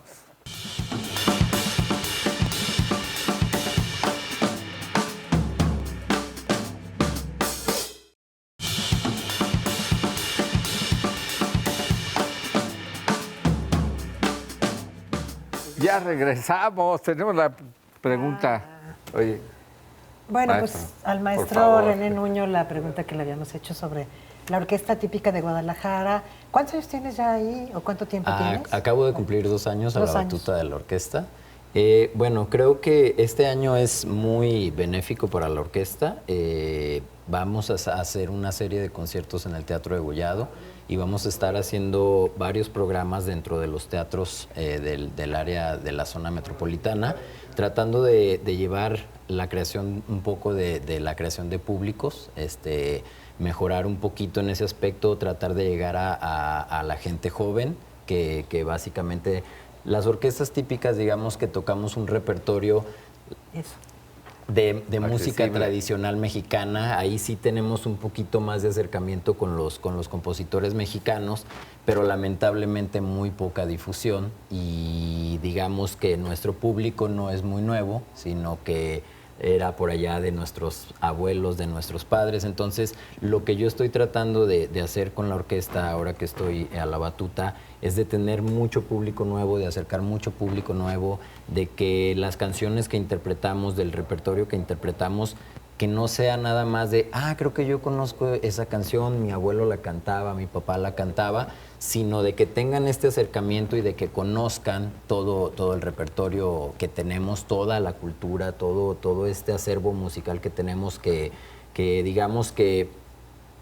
Ya regresamos, tenemos la pregunta. Oye, Bueno, maestro, pues al por maestro favor. René Nuño la pregunta que le habíamos hecho sobre la orquesta típica de Guadalajara. ¿Cuántos años tienes ya ahí o cuánto tiempo tienes? Acabo de cumplir 2 años a la 2 años. batuta de la orquesta. Bueno, creo que este año es muy benéfico para la orquesta. Vamos a hacer una serie de conciertos en el Teatro de Gollado y vamos a estar haciendo varios programas dentro de los teatros del área de la zona metropolitana, tratando de llevar la creación, un poco de la creación de públicos, mejorar un poquito en ese aspecto, tratar de llegar a la gente joven, que básicamente las orquestas típicas, digamos que tocamos un repertorio Eso. de música Accesible. tradicional mexicana. Ahí sí tenemos un poquito más de acercamiento con los compositores mexicanos, pero lamentablemente muy poca difusión, y digamos que nuestro público no es muy nuevo, sino que era por allá de nuestros abuelos, de nuestros padres. Entonces, lo que yo estoy tratando de hacer con la orquesta ahora que estoy a la batuta es de tener mucho público nuevo, de acercar mucho público nuevo, de que las canciones que interpretamos, del repertorio que interpretamos, que no sea nada más de, creo que yo conozco esa canción, mi abuelo la cantaba, mi papá la cantaba, sino de que tengan este acercamiento y de que conozcan todo el repertorio que tenemos, toda la cultura, todo este acervo musical que tenemos, que digamos que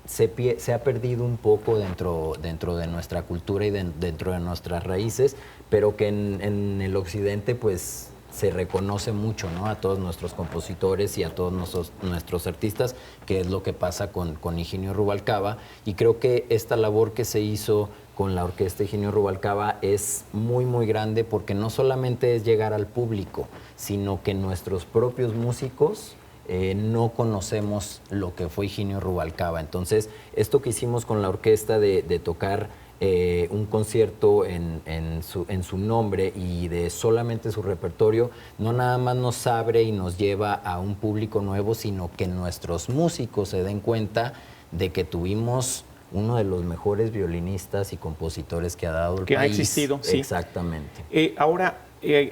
se ha perdido un poco dentro de nuestra cultura y dentro de nuestras raíces, pero que en el occidente pues se reconoce mucho, ¿no? A todos nuestros compositores y a todos nuestros artistas, que es lo que pasa con Higinio Rubalcaba. Y creo que esta labor que se hizo con la orquesta Higinio Rubalcaba es muy, muy grande, porque no solamente es llegar al público, sino que nuestros propios músicos no conocemos lo que fue Higinio Rubalcaba. Entonces, esto que hicimos con la orquesta de tocar un concierto en su nombre y de solamente su repertorio, no nada más nos abre y nos lleva a un público nuevo, sino que nuestros músicos se den cuenta de que tuvimos uno de los mejores violinistas y compositores que ha dado el Que país. ha existido, sí. Exactamente. Ahora,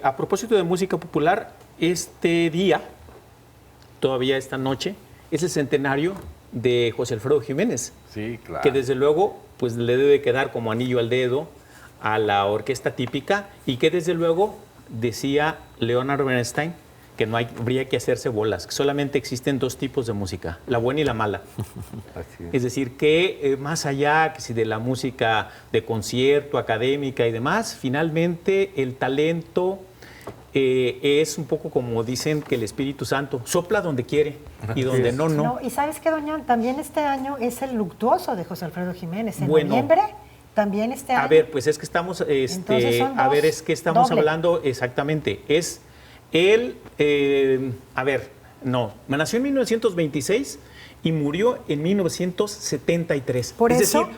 a propósito de música popular, este día, todavía esta noche, es el centenario de José Alfredo Jiménez. Sí, claro. Que desde luego pues le debe quedar como anillo al dedo a la orquesta típica, y que desde luego decía Leonard Bernstein que no habría que hacerse bolas, que solamente existen 2 tipos de música, la buena y la mala. Así es. Es decir, que más allá que si de la música de concierto, académica y demás, finalmente el talento es un poco como dicen que el Espíritu Santo sopla donde quiere y donde no. No, y ¿sabes qué, doña? También este año es el luctuoso de José Alfredo Jiménez. En Bueno. noviembre, también este año. A ver, pues es que estamos, Entonces son dos, es que estamos doble. hablando exactamente. Es él, nació en 1926 y murió en 1973. Por es eso, decir,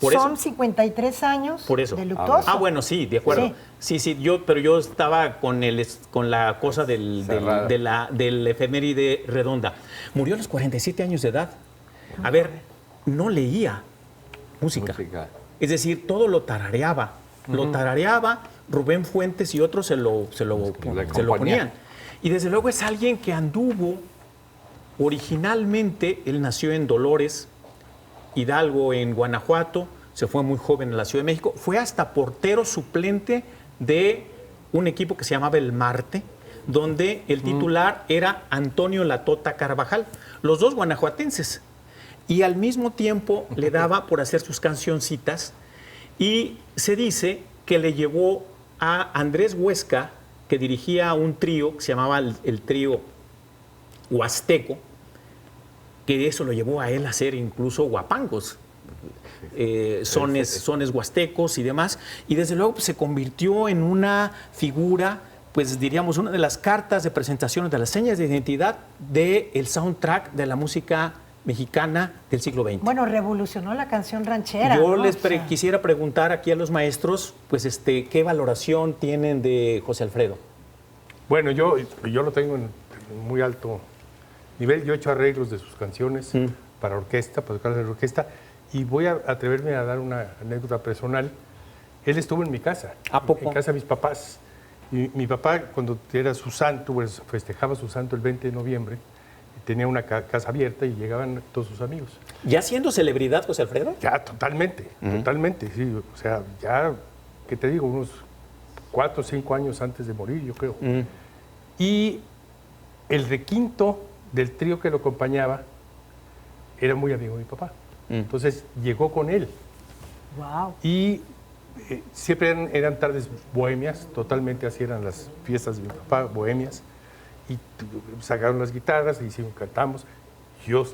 por son eso, 53 años por eso. de luctuoso. Bueno, sí, de acuerdo. Sí, pero yo estaba con la cosa del efeméride redonda. Murió a los 47 años de edad. A ver, no leía música. Es decir, todo lo tarareaba. Lo tarareaba, Rubén Fuentes y otros se lo ponían. Y desde luego es alguien que anduvo, originalmente, él nació en Dolores, Hidalgo, en Guanajuato, se fue muy joven a la Ciudad de México, fue hasta portero suplente de un equipo que se llamaba El Marte, donde el titular era Antonio Latota Carvajal, los dos guanajuatenses. Y al mismo tiempo le daba por hacer sus cancioncitas, y se dice que le llevó a Andrés Huesca, que dirigía un trío que se llamaba el trío Huasteco, que eso lo llevó a él a hacer incluso guapangos, sones huastecos y demás, y desde luego pues, se convirtió en una figura, pues diríamos, una de las cartas de presentación, de las señas de identidad del soundtrack de la música mexicana del siglo XX. Bueno, revolucionó la canción ranchera. Yo ¿no? les quisiera preguntar aquí a los maestros, pues ¿qué valoración tienen de José Alfredo? Bueno, yo lo tengo en muy alto nivel. Yo he hecho arreglos de sus canciones para orquesta, para tocar en la orquesta, y voy a atreverme a dar una anécdota personal. Él estuvo en mi casa, ¿A poco? en casa de mis papás, Y mi papá, cuando era su santo, pues, festejaba su santo el 20 de noviembre, tenía una casa abierta y llegaban todos sus amigos. ¿Ya siendo celebridad, José Alfredo? Ya, totalmente, totalmente, sí. O sea, ya, ¿qué te digo? Unos 4 o 5 años antes de morir, yo creo. Y el requinto del trío que lo acompañaba era muy amigo de mi papá. Entonces, llegó con él. Wow. Y siempre eran tardes bohemias, totalmente así eran las fiestas de mi papá, bohemias. Y sacaron las guitarras y hicimos, cantamos. Yo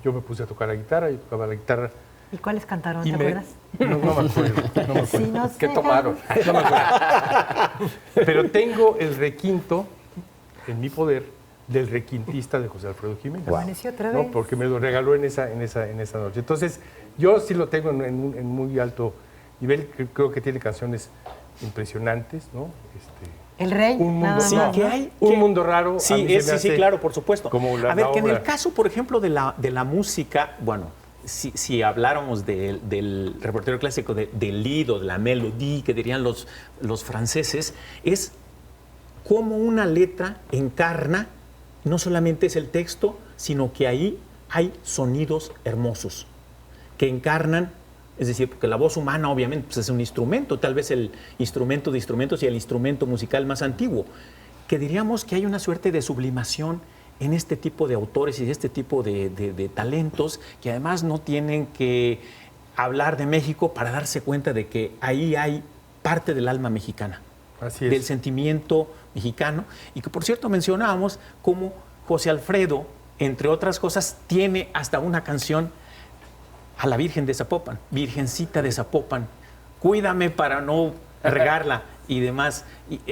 me puse a tocar la guitarra, yo tocaba la guitarra. ¿Y cuáles cantaron? Y ¿Te acuerdas? No me acuerdo. Si nos ¿Qué dejan- tomaron? No me acuerdo. Pero tengo el requinto en mi poder del requintista de José Alfredo Jiménez. Amaneció otra ¿No? vez. Porque me lo regaló en esa noche. Entonces, yo sí lo tengo en muy alto nivel. Creo que tiene canciones impresionantes, ¿no? El rey, Un mundo, nada Sí, más, que ¿no? hay. Un que- mundo raro. a Sí, mí se me sí, hace claro, por supuesto. como a ver, la que en el obra. caso, por ejemplo, de la música, bueno, si habláramos del repertorio clásico del lied o de la melodía, que dirían los franceses, es cómo una letra encarna, no solamente es el texto, sino que ahí hay sonidos hermosos que encarnan. Es decir, porque la voz humana obviamente pues, es un instrumento, tal vez el instrumento de instrumentos y el instrumento musical más antiguo, que diríamos que hay una suerte de sublimación en este tipo de autores y de este tipo de talentos que además no tienen que hablar de México para darse cuenta de que ahí hay parte del alma mexicana, Así es. del sentimiento mexicano, y que por cierto mencionábamos como José Alfredo, entre otras cosas, tiene hasta una canción a la Virgen de Zapopan, Virgencita de Zapopan, cuídame para no regarla y demás,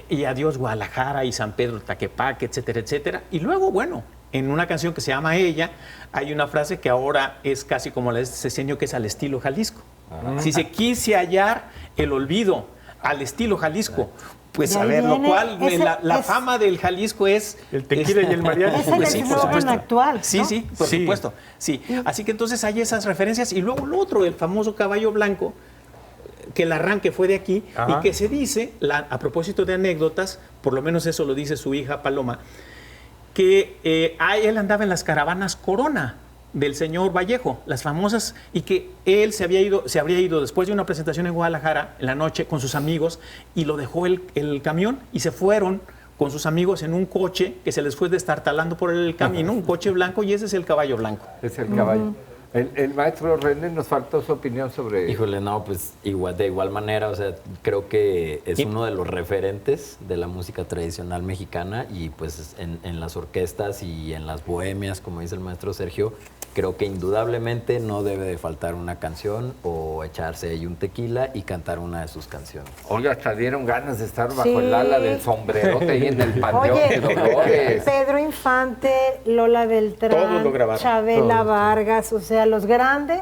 y adiós Guadalajara y San Pedro Taquepaque, etcétera, etcétera. Y luego, bueno, en una canción que se llama Ella, hay una frase que ahora es casi como la de este señor, que es al estilo Jalisco. Si se quise hallar el olvido al estilo Jalisco, pues De a ahí ver, lo viene cual, ese- la es- fama del Jalisco es... El tequila y el mariachi. Es el Pues sí, por eslogan supuesto. actual, Sí, ¿no? sí, por Sí. supuesto. Sí. Así que entonces hay esas referencias. Y luego lo otro, el famoso caballo blanco, que el arranque fue de aquí, Ajá. y que se dice, a propósito de anécdotas, por lo menos eso lo dice su hija Paloma, que él andaba en las caravanas Corona del señor Vallejo, las famosas, y que él se habría ido después de una presentación en Guadalajara en la noche con sus amigos, y lo dejó el camión y se fueron con sus amigos en un coche que se les fue destartalando por el camino, un coche blanco, y ese es el caballo blanco. Es el caballo. El maestro René, nos faltó su opinión sobre... Híjole, no, pues de igual manera, o sea, creo que es Y- uno de los referentes de la música tradicional mexicana, y pues en las orquestas y en las bohemias, como dice el maestro Sergio, creo que indudablemente no debe de faltar una canción o echarse ahí un tequila y cantar una de sus canciones. Oiga, hasta dieron ganas de estar bajo Sí. el ala del sombrerote ahí en el Panteón Oye, de Dolores. Pedro Infante, Lola Beltrán, Todos lo grabaron. Chabela Todos. Vargas, o sea, los grandes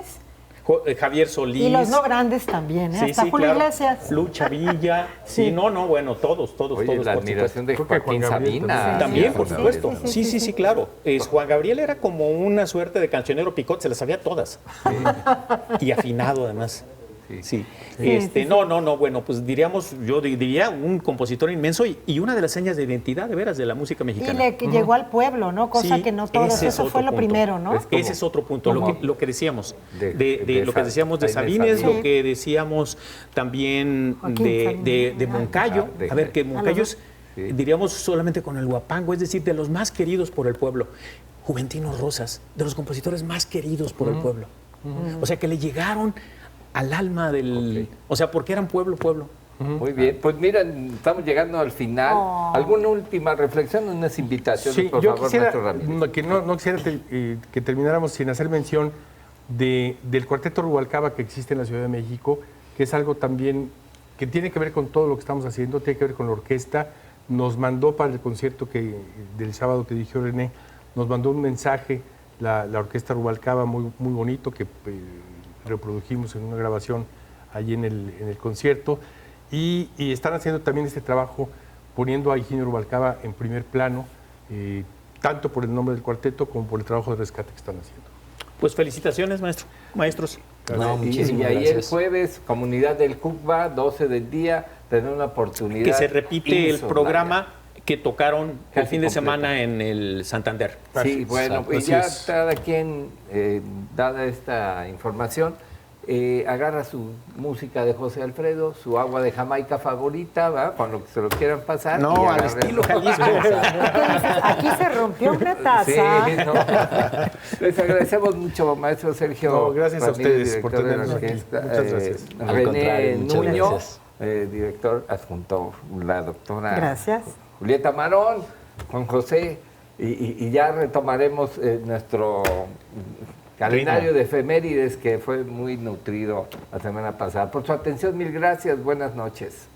Javier Solís. y los no grandes también, ¿eh? Sí, Hasta sí, Julio claro. Iglesias. Lucha Villa. Sí, no, bueno, todos. Oye, la por admiración de Creo que Joaquín Juan Gabriel Sabina. También, Sí, por sí, supuesto. sí, Sí, claro. Juan Gabriel era como una suerte de cancionero picot, se las sabía todas. Y afinado además. Sí. No, bueno, pues yo diría un compositor inmenso y una de las señas de identidad, de veras, de la música Y mexicana. llegó al pueblo, ¿no? Cosa Sí, que no todos, ese es eso fue otro lo punto. primero, ¿no? Es como- Ese es otro punto, como- lo que decíamos, de lo que decíamos de Jaime Sabines, Sabines. lo que decíamos también Joaquín de Sabines. Moncayo. Ah, de- A ver, que Moncayo es, Sí. diríamos, solamente con el guapango, es decir, de los más queridos por el pueblo. Juventino Rosas, de los compositores más queridos por el pueblo. O sea, que le llegaron al alma del... Ok. O sea, porque eran pueblo. Muy bien, pues miren, estamos llegando al final. Oh. ¿Alguna última reflexión, unas invitaciones, Sí, por yo favor, quisiera, maestro Ramírez? no quisiera que termináramos sin hacer mención del Cuarteto Rubalcaba que existe en la Ciudad de México, que es algo también que tiene que ver con todo lo que estamos haciendo, tiene que ver con la orquesta. Nos mandó para el concierto del sábado que dirigió René, nos mandó un mensaje, la Orquesta Rubalcaba, muy bonito, que reprodujimos en una grabación allí en el concierto. Y están haciendo también este trabajo poniendo a Higinio Rubalcaba en primer plano, tanto por el nombre del cuarteto como por el trabajo de rescate que están haciendo. Pues felicitaciones, maestros. No, Y muchísimas ahí el gracias. jueves, Comunidad del Cucba, 12 del día, tener una oportunidad. Que se repite el insoportable. programa que tocaron el Casi fin de completo. semana en el Santander. Sí, bueno, Exacto, pues así ya es. cada quien, dada esta información, agarra su música de José Alfredo, su agua de Jamaica favorita, ¿va? Con lo que se lo quieran pasar. No, y al agarre- estilo Jalisco. Aquí se rompió una taza. Sí, no. Les agradecemos mucho, maestro Sergio. No, gracias a Ramírez, ustedes por director de la tenernos aquí. orquesta, Muchas gracias. Al René contrario, muchas Nuño, gracias. Director adjunto, la doctora Gracias. Julieta Marón, Juan José, y ya retomaremos nuestro calendario de efemérides que fue muy nutrido la semana pasada. Por su atención, mil gracias, buenas noches.